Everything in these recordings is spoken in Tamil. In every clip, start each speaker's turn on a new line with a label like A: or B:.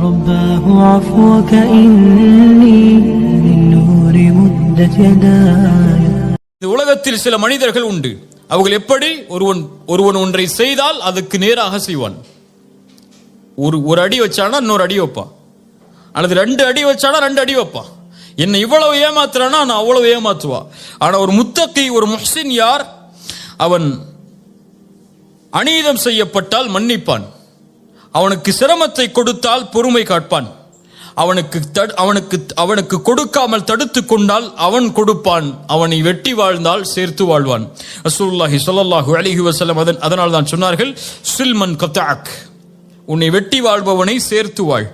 A: رباه عفوك إني من نور مدت يداي.
B: இந்த உலகத்தில் சில மனிதர்கள் உண்டு. அவர்கள் எப்படி ஒருவன் ஒன்றை செய்தால் அதுக்கு நேராக செய்வான். ஒரு அடி வச்சானா இன்னொரு அடி வைப்பான், அல்லது 2 அடி வச்சானா 2 அடி வைப்பான். என்னை இவ்வளவு ஏமாத்துறானா நான் அவ்வளவு ஏமாத்துவா. ஆனா ஒரு முத்தகி, ஒரு முஹ்சின் யார்? அவன் அநீதம் செய்யப்பட்டால் மன்னிப்பான், அவனுக்கு சிரமத்தை கொடுத்தால் பொறுமை காட்பான், அவனுக்கு கொடுக்காமல் தடுத்து கொண்டால் அவன் கொடுப்பான், அவனை வெட்டி வாழ்ந்தால் சேர்த்து வாழ்வான். ரசூலுல்லாஹி ஸல்லல்லாஹு அலைஹி வஸல்லம் அதனால் தான் சொன்னார்கள், சில்மன் கதஅக், உன்னை வெட்டி வாழ்பவனை சேர்த்து வாழ்.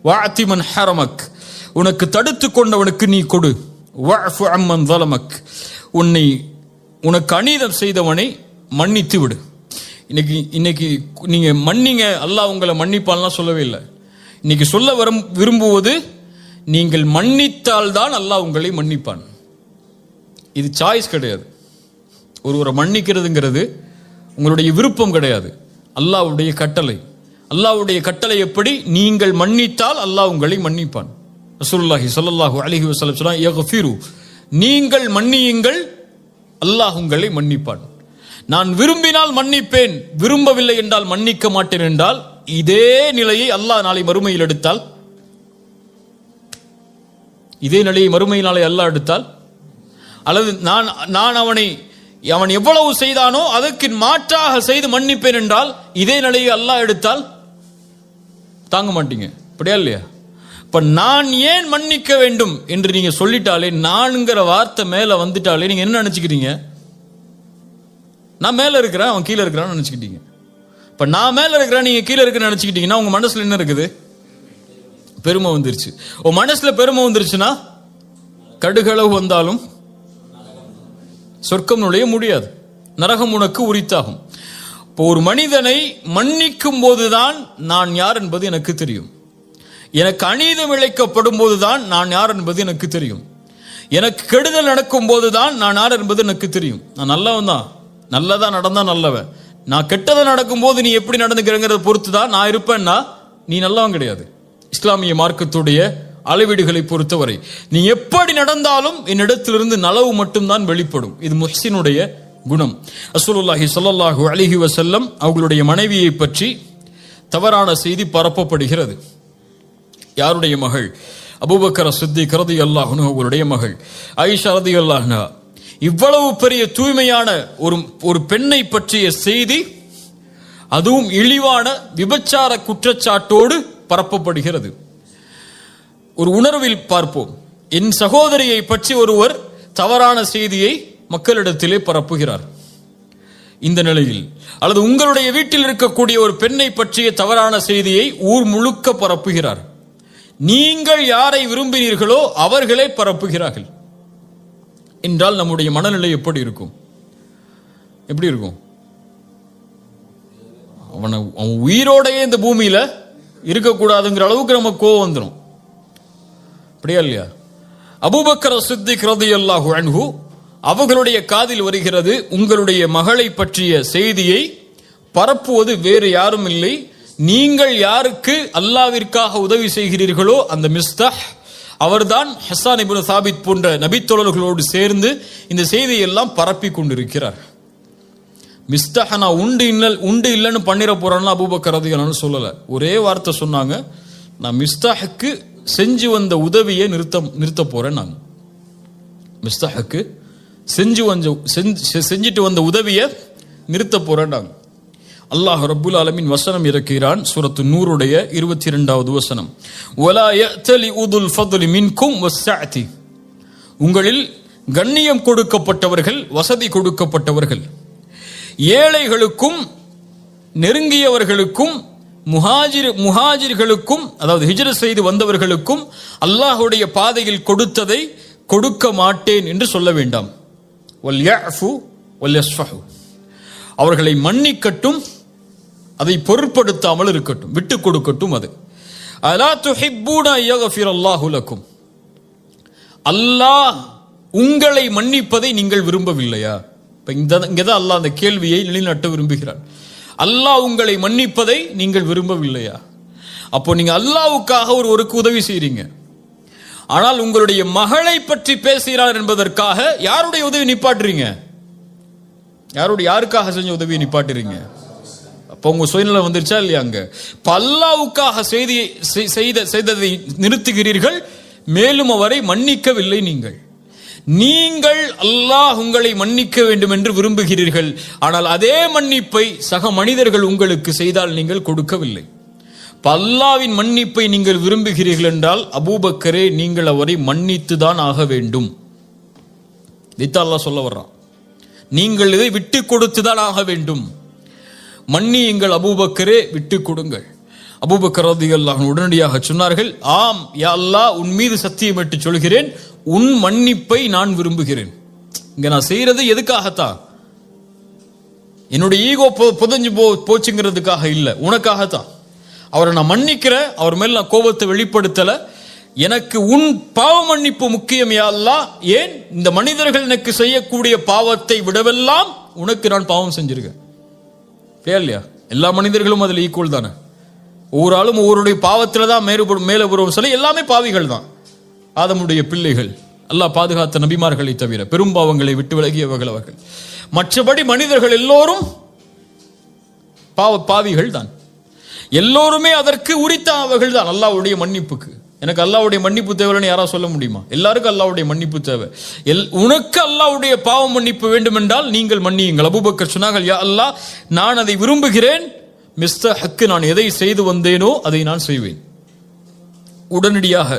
B: வஅதிமன் ஹரமக், உனக்கு தடுத்து கொண்டவனுக்கு நீ கொடு. வஅஃபு அம்மன் ஸலமக், உனக்கு அநீதம் செய்தவனை மன்னித்து விடு. இன்னைக்கு நீங்க மன்னிங்க, அல்லாஹ் உங்களை மன்னிப்பான்லாம் சொல்லவே இல்லை. இன்னைக்கு சொல்ல விரும்புவது, நீங்கள் மன்னித்தால் தான் அல்லாஹ் உங்களை மன்னிப்பான். இது சாய்ஸ் கிடையாது. ஒருவரை மன்னிக்கிறதுங்கிறது உங்களுடைய விருப்பம் கிடையாது, அல்லாஹ்வுடைய கட்டளை. அல்லாஹ்வுடைய கட்டளை எப்படி? நீங்கள் மன்னித்தால் அல்லாஹ் உங்களை மன்னிப்பான். ரசூலுல்லாஹி ஸல்லல்லாஹு அலைஹி வஸல்லம் சொன்னார், யக்ஃபிரு, நீங்கள் மன்னியுங்கள், அல்லாஹ் உங்களை மன்னிப்பான். நான் விரும்பினால் மன்னிப்பேன், விரும்பவில்லை என்றால் மன்னிக்க மாட்டேன் என்றால், இதே நிலையை அல்லாஹ் நாளை மறுமையில் எடுத்தால், இதே நிலையை மறுமையினாலே அல்லாஹ் எடுத்தால், அல்லது நான் அவன் எவ்வளவு செய்தானோ அதற்கு மாற்றாக செய்து மன்னிப்பேன் என்றால், இதே நிலையை அல்லாஹ் எடுத்தால் தாங்க மாட்டீங்க. அப்படியா இல்லையா? இப்ப நான் ஏன் மன்னிக்க வேண்டும் என்று நீங்க சொல்லிட்டாலே, நான்ங்கிற வார்த்தை மேல வந்துட்டாலே நீங்க என்ன நினைச்சுக்கிறீங்க? நான் மேல இருக்கிறேன், அவன் கீழே இருக்கிறான்னு நினைச்சுக்கிட்டீங்க. இப்ப நான் மேல இருக்கிறேன், நீங்க கீழே இருக்கிற நினைச்சுக்கிட்டீங்கன்னா உங்க மனசுல என்ன இருக்குது? பெருமை வந்துருச்சு. உன் மனசுல பெருமை வந்துருச்சுன்னா கடுகளவு வந்தாலும் சொர்க்கம் நுழைய முடியாது, நரகம் உனக்கு உரித்தாகும். இப்போ ஒரு மனிதனை மன்னிக்கும் போதுதான் நான் யார் என்பது எனக்கு தெரியும். எனக்கு அநீதம் இழைக்கப்படும் போதுதான் நான் யார் என்பது எனக்கு தெரியும். எனக்கு கெடுதல் நடக்கும் போதுதான் நான் யார் என்பது எனக்கு தெரியும். நான் நல்லவன் தான், நல்லதா நடந்தா நல்லவன். நான் கெட்டதை நடக்கும் போது நீ எப்படி நடந்துக்கிறங்கிறத பொறுத்து தான் நான் இருப்பேன்னா நீ நல்லவன் கிடையாது. இஸ்லாமிய மார்க்கத்துடைய அளவீடுகளை பொறுத்தவரை நீ எப்படி நடந்தாலும் என்னிடத்திலிருந்து நலவு மட்டும்தான் வெளிப்படும். இது முஹ்சினுடைய குணம். ரசூலுல்லாஹி ஸல்லல்லாஹு அலைஹி வஸல்லம் அவர்களுடைய மனைவியை பற்றி தவறான செய்தி பரப்பப்படுகிறது. யாருடைய மகள்? அபூபக்கர் சித்திக் ரலியல்லாஹு அன்ஹு அவர்களுடைய மகள் ஆயிஷா ரலியல்லாஹு அன்ஹா. இவ்வளவு பெரிய தூய்மையான ஒரு பெண்ணை பற்றிய செய்தி, அதுவும் இழிவான விபச்சார குற்றச்சாட்டோடு பரப்பப்படுகிறது. ஒரு உணர்வில் பார்ப்போம். என் சகோதரியை பற்றி ஒருவர் தவறான செய்தியை மக்களிடத்திலே பரப்புகிறார். இந்த நிலையில், அல்லது உங்களுடைய வீட்டில் இருக்கக்கூடிய ஒரு பெண்ணை பற்றிய தவறான செய்தியை ஊர் முழுக்க பரப்புகிறார். நீங்கள் யாரை விரும்பினீர்களோ அவர்களே பரப்புகிறார்கள் என்றால் நம்முடைய மனநிலை எப்படி இருக்கும்? எப்படி இருக்கும்? அவன் உயிரோடையே இந்த பூமியில இருக்கக்கூடாதுங்கிற அளவுக்கு நம்ம கோவம் வந்துடும். அப்படியா இல்லையா? அபூபக்கர் சித்திக் ரலியல்லாஹு அன்ஹு அவர்களுடைய காதில் வருகிறது, உங்களுடைய மகளை பற்றிய செய்தியை பரப்புவது வேறு யாரும் இல்லை, நீங்கள் யாருக்கு அல்லாஹ்விற்காக உதவி செய்கிறீர்களோ அந்த மிஸ்தஹ் அவர்தான் ஹஸ்ஸான் இப்னு சாபித் போன்ற நபித்தோழர்களோடு சேர்ந்து இந்த செய்தியை எல்லாம் பரப்பி கொண்டிருக்கிறார். மிஸ்தஹ் நான் உண்டு இல்லைன்னு பண்ணிட போறான்னு அபூபக்கர் ரலியல்லாஹு சொல்லல. ஒரே வார்த்தை சொன்னாங்க, நான் மிஸ்தஹுக்கு செஞ்சு வந்த உதவியை நிறுத்த போறேன். நான் மிஸ்தஹுக்கு செஞ்சிட்டு வந்த உதவியை நிறுத்த போறேன். அல்லாஹ் ரப்புல் ஆலமீன் வசனம் இறக்கிறான். சூரத்து நூருடைய 22வது வசனம், வலா யஅ்தலி உதுல் ஃபத்லி மின்கும் வஸ்ஸஅதி, உங்களில் கண்ணியம் கொடுக்கப்பட்டவர்கள், வசதி கொடுக்கப்பட்டவர்கள், ஏழைகளுக்கும் நெருங்கியவர்களுக்கும் முஹாஜிர்களுக்கும், அதாவது ஹிஜ்ரத் செய்து வந்தவர்களுக்கும் அல்லாஹ்வுடைய பாதையில் கொடுத்ததை கொடுக்க மாட்டேன் என்று சொல்ல வேண்டாம். வல் யஅஃபு வல் யஸ்ஃபஹு, அவர்களை மன்னிக்கட்டும், அதை பொருட்படுத்தாமல் இருக்கட்டும், விட்டு கொடுக்கட்டும். அது அலா துஹிப்பூன யக்ஃபிரல்லாஹு லக்கும், அல்லாஹ் உங்களை மன்னிப்பதை நீங்கள் விரும்பவில்லையா? இங்கதான் அல்லாஹ் அந்த கேள்வியை நிலைநாட்ட விரும்புகிறான். அல்லாஹ் உங்களை மன்னிப்பதை நீங்கள் விரும்பவில்லையா? அப்போ நீங்க அல்லாஹ்வுக்காக ஒருவருக்கு உதவி செய்றீங்க. ஆனால் உங்களுடைய மகளை பற்றி பேசுகிறார் என்பதற்காக யாருடைய உதவி நிப்பாட்டுறீங்க? யாருக்காக செஞ்ச உதவியை நிப்பாட்டுறீங்க? அப்போ உங்க சுயநலம் வந்துருச்சா இல்லையாங்க? அல்லாஹ்வுக்காக செய்ததை நிறுத்துகிறீர்கள், மேலும் அவரை மன்னிக்கவில்லை. நீங்கள் அல்லாஹ் உங்களை மன்னிக்க வேண்டும் என்று விரும்புகிறீர்கள், ஆனால் அதே மன்னிப்பை சக மனிதர்கள் உங்களுக்கு செய்தால் நீங்கள் கொடுக்கவில்லை. அல்லாஹ்வின் மன்னிப்பை நீங்கள் விரும்புகிறீர்கள் என்றால் அபூபக்கரே நீங்கள் அவரை மன்னித்துதான் ஆக வேண்டும். இதைத்தான் அல்லாஹ் சொல்ல வர்றான். நீங்கள் இதை விட்டு கொடுத்துதான் ஆக வேண்டும். மன்னியுங்கள் அபூபக்கரே, விட்டு கொடுங்கள். அபூபக்கர் ரலியல்லாஹு அன்ஹு உடனடியாக சொன்னார்கள், ஆம் யா அல்லாஹ், உன் மீது சத்தியமிட்டு சொல்கிறேன், உன் மன்னிப்பை நான் விரும்புகிறேன். இங்க நான் செய்யறது எதுக்காகத்தான்? என்னுடைய ஈகோ புதஞ்சு போச்சுங்கிறதுக்காக இல்ல, உனக்காகத்தான். அவரை நான் மன்னிக்கிறேன், அவர் மேல நான் கோபத்தை வெளிப்படுத்தல. எனக்கு உன் பாவ மன்னிப்பு முக்கியம் யா அல்லாஹ். ஏன்? இந்த மனிதர்கள் எனக்கு செய்யக்கூடிய பாவத்தை விடவெல்லாம் உனக்கு நான் பாவம் செஞ்சிருக்கேன். இல்லையா? எல்லா மனிதர்களும் அதில் ஈக்குவல் தானே. ஒவ்வொரு ஆளும் ஒவ்வொருடைய பாவத்துல தான் மேல வருவோம் சொல்லி எல்லாமே பாவிகள் தான். ஆதமுடைய பிள்ளைகள், அல்லாஹ் பாதுகாத்த நபிமார்களை தவிர பெரும் பாவங்களை விட்டு விலகியவர்கள் அவர்கள். மற்றபடி மனிதர்கள் எல்லோரும் பாவிகள் தான். எல்லோருமே அதற்கு உரித்தானவர்கள் தான் அல்லாஹ்வுடைய மன்னிப்புக்கு. எனக்கு அல்லாஹ்வுடைய மன்னிப்பு தேவைன்னு யாரா சொல்ல முடியுமா? எல்லாருக்கும் அல்லாஹ்வுடைய மன்னிப்பு தேவை. உனக்கு அல்லாஹ்வுடைய பாவ மன்னிப்பு வேண்டும் என்றால் நீங்கள் மன்னியுங்கள். அபூபக்கர் சொன்னார்கள், யா அல்லாஹ், நான் அதை விரும்புகிறேன். மிஸ்டர் ஹக்கு, நான் எதை செய்து வந்தேனோ அதை நான் செய்வேன். உடனடியாக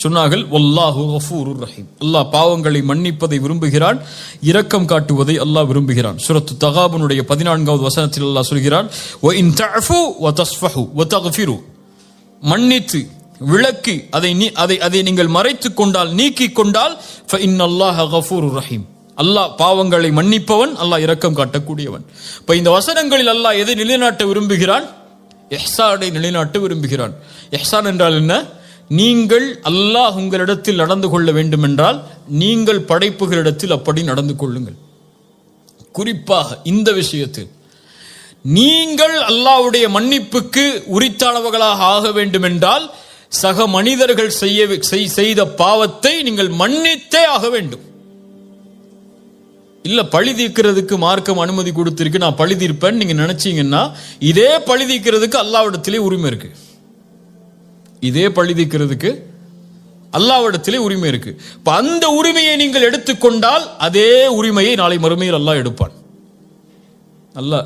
B: சொன்னார்கள், வல்லாஹு கஃபூருர் ரஹீம், அல்லாஹ் பாவங்களை மன்னிப்பதை விரும்புகிறான், இரக்கம் காட்டுவதை அல்லாஹ் விரும்புகிறான். சூரத்து தகாபுனுடைய 14வது வசனத்தில் அல்லாஹ் சொல்கிறான், வ இன் தஅஃபு வ தஸ்ஃபஹு வ தக்ஃபிரு, மன்னித்து விளக்கி அதை நீங்கள் மறைத்துக் கொண்டால், நீக்கிக் கொண்டால், ஃப இன்னல்லாஹ கஃபூருர் ரஹீம், அல்லாஹ் பாவங்களை மன்னிப்பவன், அல்லாஹ் இரக்கம் காட்டக்கூடியவன். இப்ப இந்த வசனங்களில் அல்லாஹ் எதை நிலைநாட்ட விரும்புகிறான்? இஹ்சானை நிலைநாட்ட விரும்புகிறான். இஹ்சான் என்றால் என்ன? நீங்கள் அல்லாஹ் உங்களிடத்தில் நடந்து கொள்ள வேண்டும் என்றால் நீங்கள் படைப்புகளிடத்தில் அப்படி நடந்து கொள்ளுங்கள். குறிப்பாக இந்த விஷயத்தில் நீங்கள் அல்லாஹ்வுடைய மன்னிப்புக்கு உரித்தானவர்களாக ஆக வேண்டும் என்றால் சக மனிதர்கள் செய்த பாவத்தை நீங்கள் மன்னித்தே ஆக வேண்டும். இல்ல பழி தீர்க்கிறதுக்கு மார்க்கம் அனுமதி கொடுத்திருக்கு, நான் பழி தீர்ப்பேன் நீங்க நினைச்சீங்கன்னா, இதே பழி தீர்க்கிறதுக்கு அல்லாஹ்விடத்திலே உரிமை இருக்கு. இதே பழி தீர்க்கிறதுக்கு அல்லாஹ்விடத்திலே உரிமை இருக்கு. அந்த உரிமையை நீங்கள் எடுத்துக்கொண்டால் அதே உரிமையை நாளை மறுமையில் அல்லாஹ் எடுப்பான். நல்லா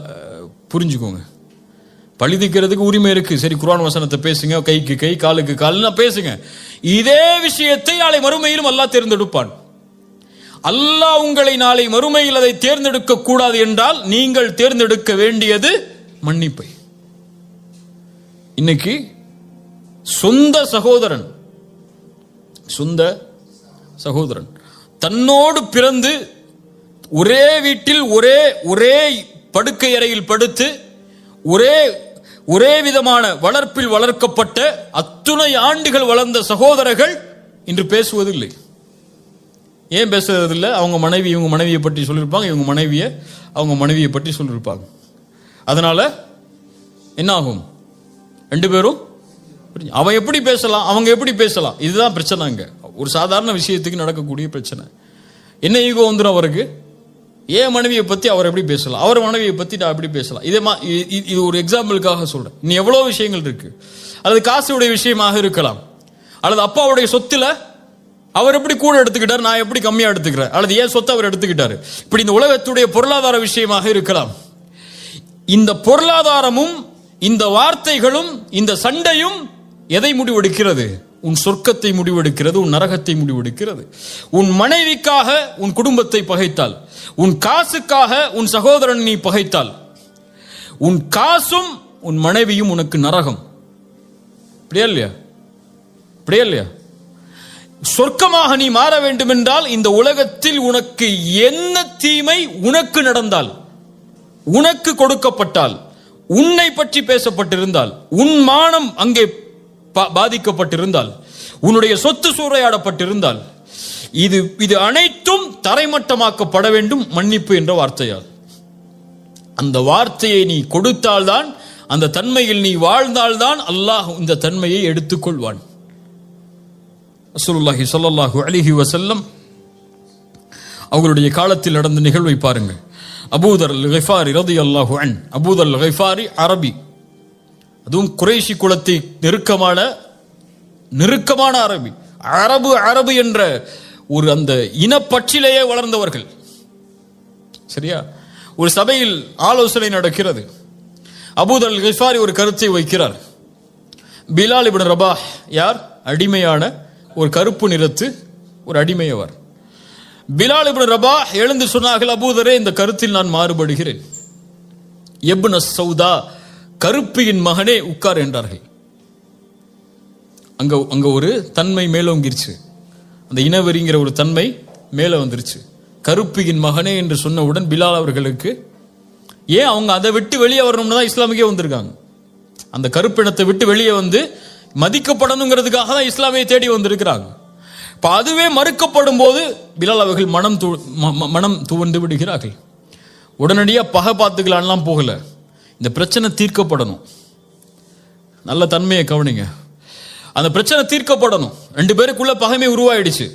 B: புரிஞ்சுக்கோங்க. பழி தீர்க்கிறதுக்கு உரிமை இருக்கு, சரி குர்ஆன் வசனத்தை பேசுங்க, கைக்கு கை காலுக்கு கால்னா பேசுங்க. இதே விஷயத்தை நாளை மறுமையிலும் அல்லாஹ் தேர்ந்தெடுப்பான். அல்லாஹ் உங்களை நாளை மறுமையில் அதை தேர்ந்தெடுக்க கூடாது என்றால் நீங்கள் தேர்ந்தெடுக்க வேண்டியது மன்னிப்பை. இன்னைக்கு சொந்த சகோதரன் தன்னோடு பிறந்து ஒரே வீட்டில் ஒரே படுக்கை அறையில் படுத்து ஒரே விதமான வளர்ப்பில் வளர்க்கப்பட்ட அத்துணை ஆண்டுகள் வளர்ந்த சகோதரர்கள் இன்று பேசுவதில்லை. ஏன் பேசுறதில்லை? அவங்க மனைவி இவங்க மனைவியை பற்றி சொல்லியிருப்பாங்க, இவங்க அவங்க மனைவியை பற்றி சொல்லியிருப்பாங்க. அதனால என்ன ஆகும்? ரெண்டு பேரும் அவன் எப்படி பேசலாம், அவங்க எப்படி பேசலாம், இதுதான் பிரச்சனைங்க. ஒரு சாதாரண விஷயத்துக்கு நடக்கக்கூடிய பிரச்சனை. என்ன ஈகோ வந்துடும் அவருக்கு? ஏன் மனைவியை பத்தி அவர் எப்படி பேசலாம், அவர் மனைவியை பத்தி நான் எப்படி பேசலாம். இது ஒரு எக்ஸாம்பிளுக்காக சொல்றேன். இன்னும் எவ்வளவு விஷயங்கள் இருக்கு. அல்லது காசுடைய விஷயமாக இருக்கலாம், அல்லது அப்பாவுடைய சொத்துல அவர் எப்படி கூட எடுத்துக்கிட்டார், நான் எப்படி கம்மியா எடுத்துக்கிறேன், அல்லது ஏன் சொத்தை அவர் எடுத்துக்கிட்டாரு. இப்படி இந்த உலகத்துடைய பொருளாதார விஷயமாக இருக்கலாம். இந்த பொருளாதாரமும் இந்த வார்த்தைகளும் இந்த சண்டையும் எதை முடிவெடுக்கிறது? உன் சொர்க்கத்தை முடிவெடுக்கிறது, உன் நரகத்தை முடிவெடுக்கிறது. உன் மனைவிக்காக உன் குடும்பத்தை பகைத்தால், உன் காசுக்காக உன் சகோதரன் நீ பகைத்தால், உன் காசும் உன் மனைவியும் உனக்கு நரகம். இப்படியா இல்லையா? சொர்க்கமாக நீ மாற வேண்டும் என்றால் இந்த உலகத்தில் உனக்கு என்ன தீமை உனக்கு நடந்தால், உனக்கு கொடுக்கப்பட்டால், உன்னை பற்றி பேசப்பட்டிருந்தால், உன் மானம் அங்கே பாதிக்கப்பட்டிருந்தால், உன்னுடைய சொத்து சூறையாடப்பட்டிருந்தால், இது அனைத்தும் தரைமட்டமாக்கப்பட வேண்டும் மன்னிப்பு என்ற வார்த்தையால். அந்த வார்த்தையை நீ கொடுத்தால்தான் அந்த தன்மையில் நீ வாழ்ந்தால்தான் அல்லாஹ் இந்த தன்மையை எடுத்துக்கொள்வான். ரசூலுல்லாஹி ஸல்லல்லாஹு அலைஹி வஸல்லம் அவர்களுடைய காலத்தில் நடந்த நிகழ்வை பாருங்கள். அபூதர் அல் கிஃபாரி ரலியல்லாஹு அன்ஹு. அபூதர் அல் கிஃபாரி அரபி, அதுவும் குறைஷி குலத்தை நெருக்கமான அரபி. அரபு என்ற ஒரு அந்த இனப்பற்றிலேயே வளர்ந்தவர்கள். சரியா? ஒரு சபையில் ஆலோசனை நடக்கிறது. அபூதர் அல் கிஃபாரி ஒரு கருத்தை வைக்கிறார். பிலால் இப்னு ரபாஹ் யார்? அடிமையான ஒரு கருப்பு நிறத்து ஒரு அடிமையவர். பிலால் இப்னு ரபாஹ் எழுந்து சொன்னார்கள், அபூதரே, இந்த கருத்தில் நான் மாறுபடுகிறேன். இப்னு சௌதா, கருப்பியின் மகனே, உட்கார் என்றார்கள். அங்க ஒரு தன்மை மேலோங்கிருச்சு. அந்த இனவெறிங்கிற ஒரு தன்மை மேல வந்துருச்சு. கருப்பியின் மகனே என்று சொன்னவுடன் பிலால் அவர்களுக்கு ஏன் அவங்க அதை விட்டு வெளியே வரணும்னு தான் இஸ்லாமுக்கே வந்திருக்காங்க. அந்த கருப்பினத்தை விட்டு வெளியே வந்து மதிக்கப்படணுங்கிறதுக்காக தான் இஸ்லாமியை தேடி வந்திருக்கிறாங்க. இப்போ அதுவே மறுக்கப்படும் போது பிலால் அவர்கள் மனம் துவண்டு விடுகிறார்கள். உடனடியாக பகை பார்த்துக்கலான்லாம் போகல. இந்த பிரச்சனை தீர்க்கப்படணும். நல்ல தன்மையை கவனிங்க. அந்த பிரச்சனை தீர்க்கப்படணும். 2 பேருக்குள்ள பகைமை உருவாயிடுச்சு.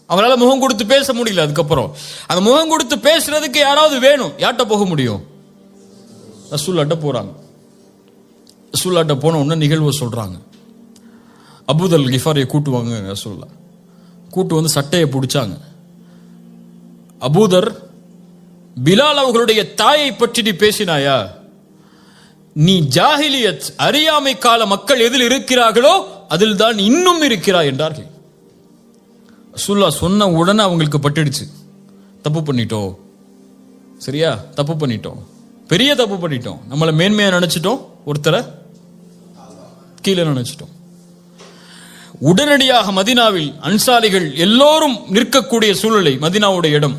B: அவங்களால முகம் கொடுத்து பேச முடியல. அதுக்கப்புறம் அந்த முகம் கொடுத்து பேசுறதுக்கு யாராவது வேணும். யார்கிட்ட போக முடியும்? ரசூலுல்லாஹ்ட்ட போறாங்க. ரசூலுல்லாஹ்ட்ட போன உடனே நிகழ்வு சொல்றாங்க. அபூதர் அல் கிஃபாரியை கூட்டுவாங்க. ரசூலுல்லாஹ் கூட்டு வந்து சட்டையை பிடிச்சாங்க. அபூதர், பிலால் அவர்களுடைய தாயை பற்றி நீ பேசினாயா? நீ ஜாஹிலியத் அறியாமை கால மக்கள் எதில் இருக்கிறார்களோ அதில் தான் இன்னும் இருக்கிறாய் என்றார்கள். ரசூலுல்லாஹ் சொன்ன உடனே அவங்களுக்கு பட்டுடுச்சு. தப்பு பண்ணிட்டோம். சரியா? தப்பு பண்ணிட்டோம். பெரிய தப்பு பண்ணிட்டோம். நம்மளை மேன்மையா நினைச்சிட்டோம், ஒருத்தரை கீழே நினைச்சிட்டோம். உடனடியாக மதீனாவில் அன்சாரிகள் எல்லோரும் நிற்கக்கூடிய சூழ்நிலை. மதீனாவுடைய இடம்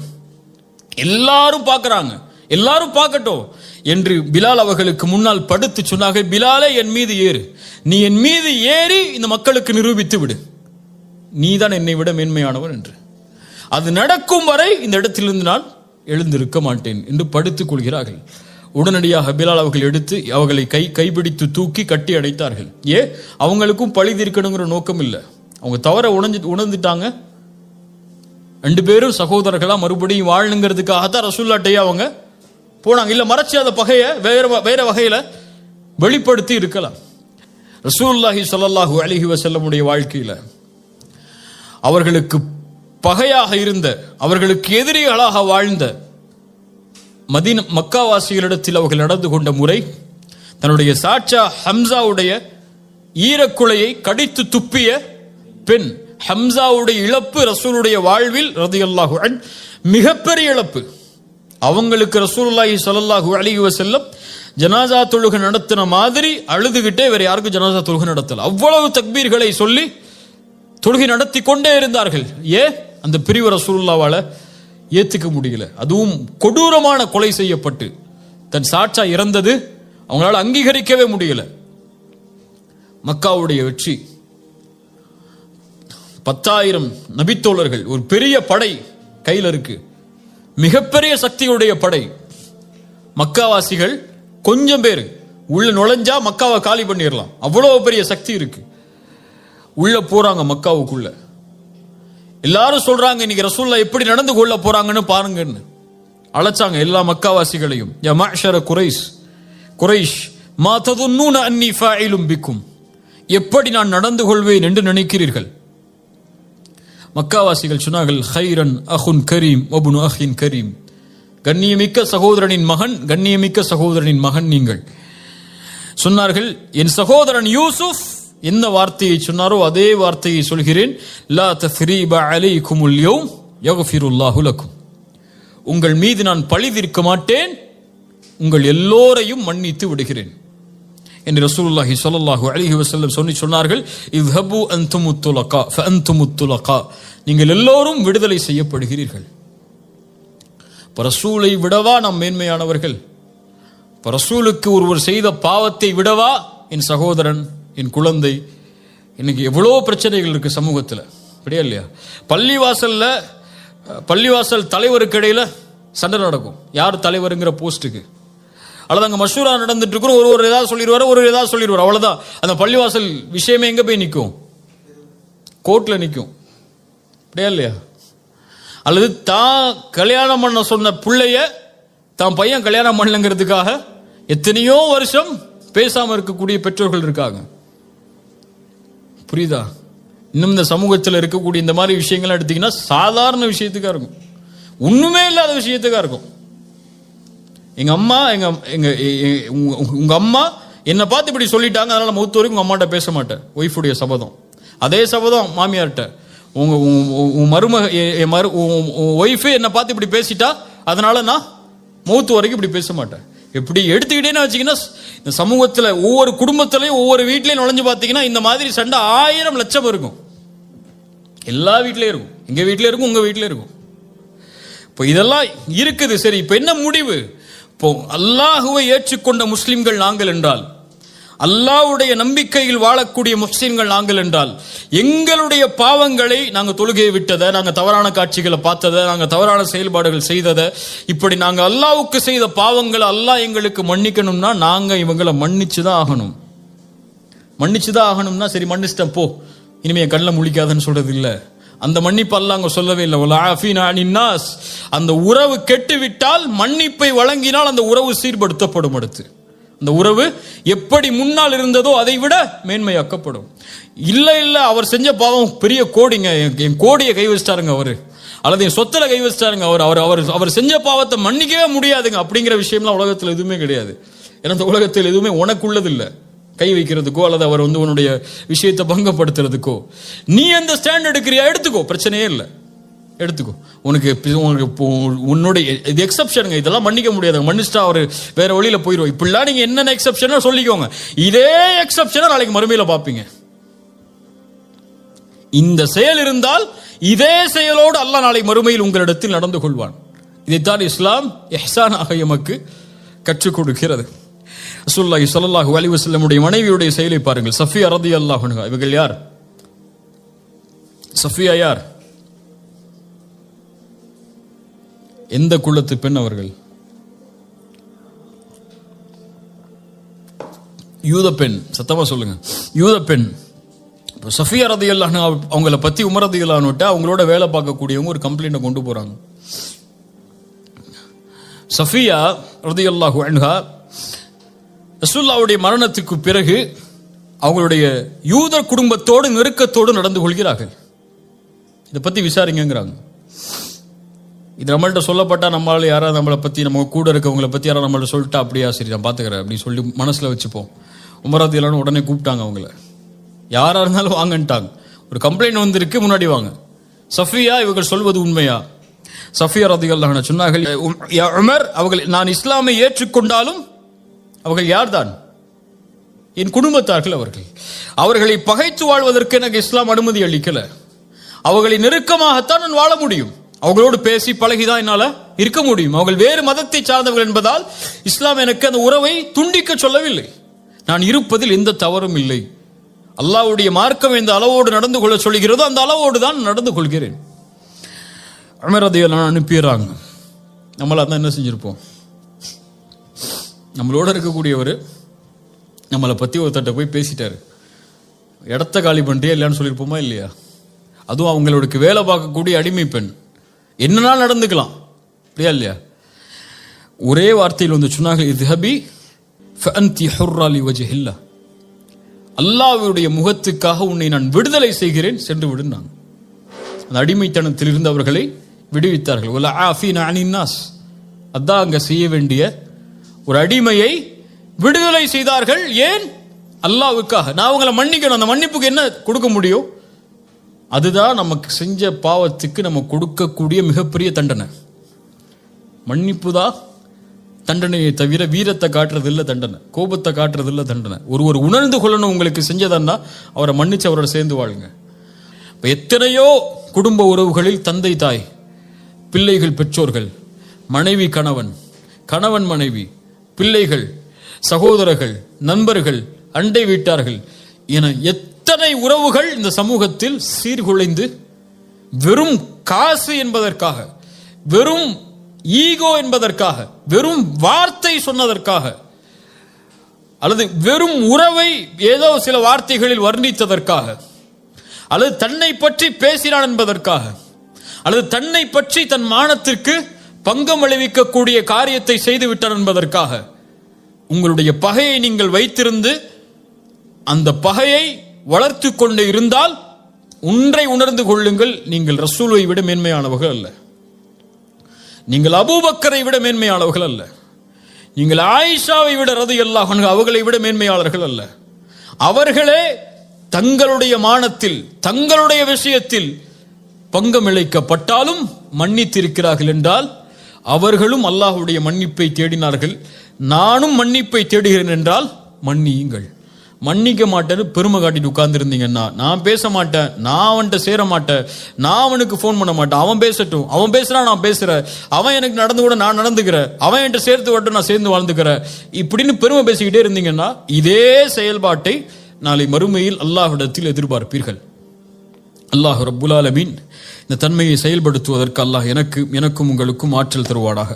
B: எல்லாரும் பார்க்கறாங்க. எல்லாரும் பார்க்கட்டும் என்று பிலால் அவர்களுக்கு முன்னால் படுத்து சொன்னாங்க, பிலாலே, என் மீது ஏறு. நீ என் மீது ஏறி இந்த மக்களுக்கு நிரூபித்து விடு, நீதான் என்னை விட மேன்மையானவன் என்று. அது நடக்கும் வரை இந்த இடத்திலிருந்து நான் எழுந்திருக்க மாட்டேன் என்று படுத்துக் கொள்கிறார்கள். உடனடியாக பிலால் அவர்கள் எடுத்து அவர்களை கைப்பிடித்து தூக்கி கட்டி அடைத்தார்கள். அவங்களுக்கும் பழி தீர்க்கணுங்கிற நோக்கம் இல்லை. அவங்க தவற உணர்ந்துட்டாங்க. 2 பேரும் சகோதரர்களா மறுபடியும் வாழணுங்கிறதுக்காகத்தான் ரசூலுல்லாஹ்ட்டே அவங்க போனாங்க. இல்ல மறைச்சு அந்த பகையை வேற வகையில வெளிப்படுத்தி இருக்கலாம். ரசூலுல்லாஹி ஸல்லல்லாஹு அலைஹி வஸல்லமுடைய வாழ்க்கையில அவர்களுக்கு பகையாக இருந்த, அவர்களுக்கு எதிரிகளாக வாழ்ந்த மக்காவாசிகளிடத்தில் அவர்கள் நடந்து கொண்ட முறை, தன்னுடைய சாட்சா ஹம்சாவுடைய ஈரக்குலையை கடித்து துப்பிய பெண். ஹம்சாவுடைய இழப்பு ரசூலுடைய வாழ்வில் ரலியல்லாஹு அன்ஹு மிகப்பெரிய இழப்பு. அவங்களுக்கு ரசூலுல்லாஹி ஸல்லல்லாஹு அலைஹி வஸல்லம் ஜனாசா தொழுகை நடத்தின மாதிரி அழுதுகிட்டே வேற யாருக்கும் ஜனாசா தொழுகை நடத்தல. அவ்வளவு தக்பீர்களை சொல்லி தொழுகை நடத்தி கொண்டே இருந்தார்கள். அந்த பிரிவு ரசூலுல்லாஹ்வால ஏத்துக்க முடியல. அதுவும் கொடூரமான கொலை செய்யப்பட்டு தன் சாட்சா இறந்தது அவங்களால அங்கீகரிக்கவே முடியல. மக்காவுடைய வெற்றி, 10,000 நபித்தோழர்கள், ஒரு பெரிய படை கையில் இருக்கு, மிகப்பெரிய சக்தியுடைய படை. மக்காவாசிகள் கொஞ்சம் பேர் உள்ள நுழைஞ்சா மக்காவை காலி பண்ணிடலாம், அவ்வளவு பெரிய சக்தி இருக்கு. உள்ள போறாங்க மக்காவுக்குள்ள. எல்லாரும் சொல்றாங்க, இன்னைக்கு ரசூலுல்லாஹ் எப்படி நடந்து கொள்ள போறாங்கன்னு பாருங்கன்னு அழைச்சாங்க எல்லா மக்காவாசிகளையும். யா மஅஷர குரைஷ் மா ததுன்னூன அன்னி ஃபாயிலும் பிக்கும், எப்படி நான் நடந்து கொள்வேன் என்று நினைக்கிறீர்கள்? மக்காவாசிகள் சொன்னார்கள், ஹைரன் அஹுன் கரீம் வபுனு அஹின் கரீம், கண்ணியமிக்க சகோதரனின் மகன், கண்ணியமிக்க சகோதரனின் மகன் நீங்கள். சொன்னார்கள், என் சகோதரன் யூசுப் என்ன வார்த்தையை சொன்னாரோ அதே வார்த்தையை சொல்கிறேன். லா தஸ்ரீப அலைக்குமுல் யௌம் யக்ஃபிருல்லாஹு லக்கும், உங்கள் மீது நான் பழி தீர்க்க மாட்டேன், உங்கள் எல்லோரையும் மன்னித்து விடுகிறேன் என்று ரசூலுல்லாஹி ஸல்லல்லாஹு அலைஹி வஸல்லம் சொன்னார்கள். இத்ஹபு அன்துமுத் துலகா ஃபஅன்துமுத் துலகா, நீங்கள் எல்லோரும் விடுதலை செய்யப்படுகிறீர்கள். ரசூலை விடவா நாம் மேன்மையானவர்கள்? ரசூலுக்கு ஒருவர் செய்த பாவத்தை விடவா என் சகோதரன், என் குழந்தை? இன்னைக்கு எவ்வளோ பிரச்சனைகள் இருக்கு சமூகத்தில், அப்படியா இல்லையா? பள்ளிவாசல் தலைவருக்கு இடையில சண்டை நடக்கும், யார் தலைவருங்கிற போஸ்ட்டுக்கு. அல்லது அங்கே மஷூரா நடந்துட்டு இருக்கிறோம், ஒரு ஏதாவது சொல்லிடுவார், ஏதாவது சொல்லிடுவார், அவ்வளோதான். அந்த பள்ளிவாசல் விஷயமே எங்கே போய் நிற்கும்? கோர்ட்டில் நிற்கும். அப்படியா இல்லையா? அல்லது தான் கல்யாணம் பண்ண சொன்ன பிள்ளைய தான் பையன் கல்யாணம் பண்ணலங்கிறதுக்காக எத்தனையோ வருஷம் பேசாமல் இருக்கக்கூடிய பெற்றோர்கள் இருக்காங்க. புரியுதா? இன்னும் இந்த சமூகத்தில் இருக்கக்கூடிய இந்த மாதிரி விஷயங்கள்லாம் எடுத்தீங்கன்னா சாதாரண விஷயத்துக்காக இருக்கும், ஒண்ணுமே இல்லாத விஷயத்துக்காக இருக்கும். எங்க அம்மா உங்க அம்மா என்னை பார்த்து இப்படி சொல்லிட்டாங்க, அதனால மௌத்து வரைக்கும் உங்க அம்மாட்ட பேச மாட்டேன். ஒய்ஃபுடைய சபதம். அதே சபதம் மாமியார்கிட்ட, ஒய்ஃபு என்னை பார்த்து இப்படி பேசிட்டா அதனால நான் மௌத்து வரைக்கும் இப்படி பேச மாட்டேன். எப்படி எடுத்துக்கிட்டேன்னு வச்சீங்கன்னா, இந்த சமூகத்தில் ஒவ்வொரு குடும்பத்திலையும் ஒவ்வொரு வீட்லையும் நுழைஞ்சு பார்த்தீங்கன்னா இந்த மாதிரி சண்டை 1000 லட்சம் இருக்கும். எல்லா வீட்லையும் இருக்கும், எங்க வீட்டிலே இருக்கும், உங்க வீட்டிலே இருக்கும். இப்போ இதெல்லாம் இருக்குது. சரி, இப்போ என்ன முடிவு? இப்போ அல்லாஹுவை ஏற்றுக்கொண்ட முஸ்லிம்கள் நாங்கள் என்றால், அல்லாஹ்வுடைய நம்பிக்கையில் வாழக்கூடிய முஸ்லிம்கள் நாங்கள் என்றால், எங்களுடைய பாவங்களை நாங்கள் தொழுகையை விட்டதை, நாங்கள் தவறான காட்சிகளை பார்த்ததை, நாங்கள் தவறான செயல்பாடுகள் செய்ததை, இப்படி நாங்கள் அல்லாஹ்வுக்கு செய்த பாவங்களை அல்லாஹ் எங்களுக்கு மன்னிக்கணும்னா நாங்கள் இவங்களை மன்னிச்சுதான் ஆகணும். மன்னிச்சுதான் ஆகணும்னா சரி மன்னிச்சிட்டேன் போ, இனிமே என் கண்ணில் முழிக்காதுன்னு சொல்றது இல்லை. அந்த மன்னிப்பு அல்லாஹ் அங்க சொல்லவே இல்லை. அந்த உறவு கெட்டுவிட்டால் மன்னிப்பை வழங்கினால் அந்த உறவு சீர்படுத்தப்படும். அடுத்து அந்த உறவு எப்படி முன்னால் இருந்ததோ அதை விட மேன்மையாக்கப்படும். இல்லை இல்லை அவர் செஞ்ச பாவம் பெரிய கோடிங்க, என் கோடியை கை வச்சிட்டாருங்க அவரு, அல்லது என் சொத்துல கை வச்சிட்டாருங்க அவர் செஞ்ச பாவத்தை மன்னிக்கவே முடியாதுங்க அப்படிங்கிற விஷயம்லாம் உலகத்தில் எதுவுமே கிடையாது. ஏன்னா இந்த உலகத்தில் எதுவுமே உனக்குள்ளது இல்லை கை வைக்கிறதுக்கோ அல்லது அவர் உன்னுடைய விஷயத்தை பங்கப்படுத்துறதுக்கோ. நீ அந்த ஸ்டாண்ட் எடுக்கிறியா, எடுத்துக்கோ, பிரச்சனையே இல்லை, எடுத்துக்கோ. உனக்கு உன்னுடைய இது எக்ஸப்ஷனுங்க, இதெல்லாம் மன்னிக்க முடியாது, மன்னிச்சிட்டா அவர் வேற வழியில போயிடுவோம். இப்படிலாம் நீங்க என்னென்ன எக்ஸப்ஷனா சொல்லிக்கோங்க. இதே எக்ஸப்ஷனை நாளைக்கு மறுமையில பார்ப்பீங்க. இந்த செயல் இருந்தால் இதே செயலோடு அல்லாஹ் நாளை மறுமையில் உங்களிடத்தில் நடந்து கொள்வான். இதைத்தான் இஸ்லாம் இஹ்சானாக எமக்கு கற்றுக் கொடுக்கிறது. ரசூலுல்லாஹி ஸல்லல்லாஹு அலைஹி வஸல்லமுடைய மனைவியுடைய செயலை பாருங்கள். சஃபியா ரலியல்லாஹு அன்ஹா, இவர்கள் யார்? சஃபியா யார்? எந்த குலத்து பெண் அவர்கள்? யூத பெண். சத்தமா சொல்லுங்க, யூத பெண். சஃபியா ரலியல்லாஹு அன்ஹா அவங்கள பத்தி உமர் ரலியல்லாஹு அன்ஹு அவங்களோட வேலை பார்க்கக்கூடியவங்க ஒரு கம்ப்ளைண்ட்டை கொண்டு போறாங்க. சஃபியா ரலியல்லாஹு அன்ஹா ரசூலுல்லாஹ்வுடைய மரணத்துக்கு பிறகு அவங்களுடைய யூத குடும்பத்தோடு நெருக்கத்தோடு நடந்து கொள்கிறார்கள். இதை பத்தி விசாரிங்கிறாங்க. இது நம்மள்ட்ட சொல்லப்பட்டா நம்மளால யாராவது நம்மளை பத்தி, நம்ம கூட இருக்கவங்களை பத்தி யாராவது நம்மள்ட்ட சொல்லிட்டா அப்படியா சரி நான் பாத்துக்கிறேன் அப்படின்னு சொல்லி மனசுல வச்சுப்போம். உமர் ரலியல்லாஹு அன்ஹு உடனே கூப்பிட்டாங்க அவங்கள. யாரா இருந்தாலும் வாங்கன்ட்டாங்க. ஒரு கம்ப்ளைண்ட் வந்திருக்கு, முன்னாடி வாங்க. சஃபியா, இவர்கள் சொல்வது உண்மையா? சஃபியா ரலியல்லாஹு அன்ஹா சொன்னார்கள், யா உமர், அவர்கள் நான் இஸ்லாமை ஏற்றுக்கொண்டாலும் அவர்கள் யார்தான்? என் குடும்பத்தார்கள். அவர்களை பகைத்து வாழ்வதற்கு எனக்கு இஸ்லாம் அனுமதி அளிக்கல. அவர்களை நெருக்கமாகத்தான் நான் வாழ முடியும், அவங்களோடு பேசி பழகிதான் என்னால இருக்க முடியும். அவர்கள் வேறு மதத்தை சார்ந்தவர்கள் என்பதால் இஸ்லாம் எனக்கு அந்த உறவை துண்டிக்க சொல்லவில்லை. நான் இருப்பதில் எந்த தவறும் இல்லை. அல்லாஹ்வுடைய மார்க்கம் எந்த அளவோடு நடந்து கொள்ள சொல்கிறதோ அந்த அளவோடு தான் நடந்து கொள்கிறேன். உமர் ரலியல்லாஹு அன்ஹு அனுப்பிடுறாங்க. நம்மள அதான் என்ன செஞ்சிருப்போம்? நம்மளோட இருக்கக்கூடியவர் நம்மளை பத்தி ஒருத்தட்ட போய் பேசிட்டாரு, இடத்த காலி பண்ணிட்டே இல்லைன்னு சொல்லியிருப்போமா இல்லையா? அதுவும் அவங்களுக்கு வேலை பார்க்கக்கூடிய அடிமை பெண், என்னன்னா நடந்துக்கலாம், அப்படியா இல்லையா? ஒரே வார்த்தையில் வந்து சொன்னாங்க, இத்ஹபி ஃபஅன்தி ஹுர்ரா லிவஜ்ஹில்லாஹ், அல்லாஹ்வுடைய முகத்துக்காக உன்னை நான் விடுதலை செய்கிறேன், சென்று விடுனாங்க. அந்த அடிமைத்தனத்தில் இருந்து அவர்களை விடுவித்தார்கள். வலா ஆஃபீனா அனின் நாஸ், அதான் அங்க செய்ய வேண்டிய ஒரு அடிமையை விடுதலை செய்தார்கள். ஏன்? அல்லாஹ்வுக்காக. நான் அவங்களை மன்னிக்கணும். அந்த மன்னிப்புக்கு என்ன கொடுக்க முடியும்? அதுதான் நமக்கு செஞ்ச பாவத்துக்கு நம்ம கொடுக்கக்கூடிய மிகப்பெரிய தண்டனை. மன்னிப்பு தான் தண்டனையை தவிர வீரத்தை காட்டுறது இல்லை தண்டனை, கோபத்தை காட்டுறது இல்லை தண்டனை. ஒருவர் உணர்ந்து கொள்ளணும் உங்களுக்கு செஞ்சதா அவரை மன்னிச்சு அவரோட சேர்ந்து வாழுங்க. எத்தனையோ குடும்ப உறவுகளில் தந்தை தாய், பிள்ளைகள் பெற்றோர்கள், மனைவி கணவன், கணவன் மனைவி, பிள்ளைகள், சகோதரர்கள், நண்பர்கள், அண்டை வீட்டார்கள் என எத்தனை உறவுகள் இந்த சமூகத்தில் சீர்குலைந்து வெறும் காசு என்பதற்காக, வெறும் ஈகோ என்பதற்காக, வெறும் வார்த்தை சொன்னதற்காக, அல்லது வெறும் உறவை ஏதோ சில வார்த்தைகளில் வர்ணித்ததற்காக, அல்லது தன்னை பற்றி பேசினான் என்பதற்காக, அல்லது தன்னை பற்றி தன் மானத்திற்கு பங்கம் விளைவிக்கக்கூடிய காரியத்தை செய்து விட்டான் என்பதற்காக உங்களுடைய பகையை நீங்கள் வைத்திருந்து அந்த பகையை வளர்த்து கொண்டு இருந்தால் ஒன்றை உணர்ந்து கொள்ளுங்கள், நீங்கள் ரசூலை விட மேன்மையானவர்கள் அல்ல, நீங்கள் அபூபக்கரை விட மேன்மையானவர்கள் அல்ல, நீங்கள் ஆயிஷாவை விட ரலியல்லாஹு அன்ஹா அவர்களை விட மேன்மையாளர்கள் அல்ல. அவர்களே தங்களுடைய மானத்தில் தங்களுடைய விஷயத்தில் பங்கம் இழைக்கப்பட்டாலும் மன்னித்திருக்கிறார்கள் என்றால் அவர்களும் அல்லாஹ்வுடைய மன்னிப்பை தேடினார்கள். நானும் மன்னிப்பை தேடுகிறேன் என்றால் மன்னியுங்கள். மன்னிக்க மாட்டேன்னு பெருமை காட்டிட்டு உட்கார்ந்துருந்தீங்கன்னா, நான் பேச மாட்டேன், நான் அவன்கிட்ட சேர மாட்டேன், நான் அவனுக்கு ஃபோன் பண்ண மாட்டேன், அவன் பேசட்டும், அவன் பேசுறான் நான் பேசுறேன், அவன் எனக்கு நடந்து கூட நான் நடந்துக்கிறேன், அவன் என்கிட்ட சேர்த்து வரட்டும் நான் சேர்ந்து வாழ்ந்துக்கிறேன், இப்படின்னு பெருமை பேசிக்கிட்டே இருந்தீங்கன்னா இதே செயல்பாட்டை நாளை மறுமையில் அல்லாஹ்விடத்தில் எதிர்பார்ப்பீர்கள். அல்லாஹ் ரப்புல் ஆலமீன் இந்த தன்மையை செயல்படுத்துவதற்கு அல்லாஹ் எனக்கும் உங்களுக்கும் ஆற்றல் தருவானாக.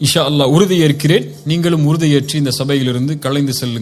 B: இன்ஷா அல்லாஹ் உறுதியேற்கிறேன். நீங்களும் உறுதியேற்றி இந்த சபையிலிருந்து கலைந்து செல்லுங்கள்.